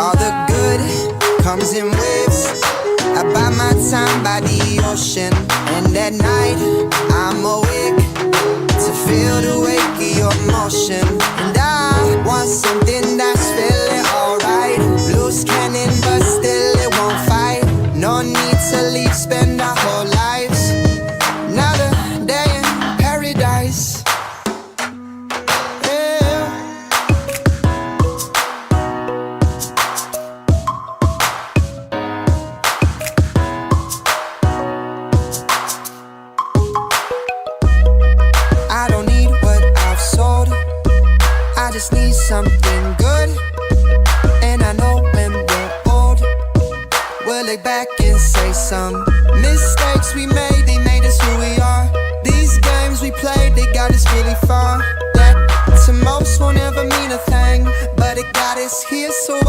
All the good comes in waves. I buy my time by the ocean, and at night I'm awake to feel the wake of your motion. And I want something that's feeling alright. Loose cannon, but still it won't fight. No need to leave, spend our whole lives. Another day in paradise. I don't need what I've sold, I just need something good. And I know when we're old, we'll look back and say some mistakes we made, they made us who we are. These games we played, they got us really far. That to most won't ever mean a thing, but it got us here, so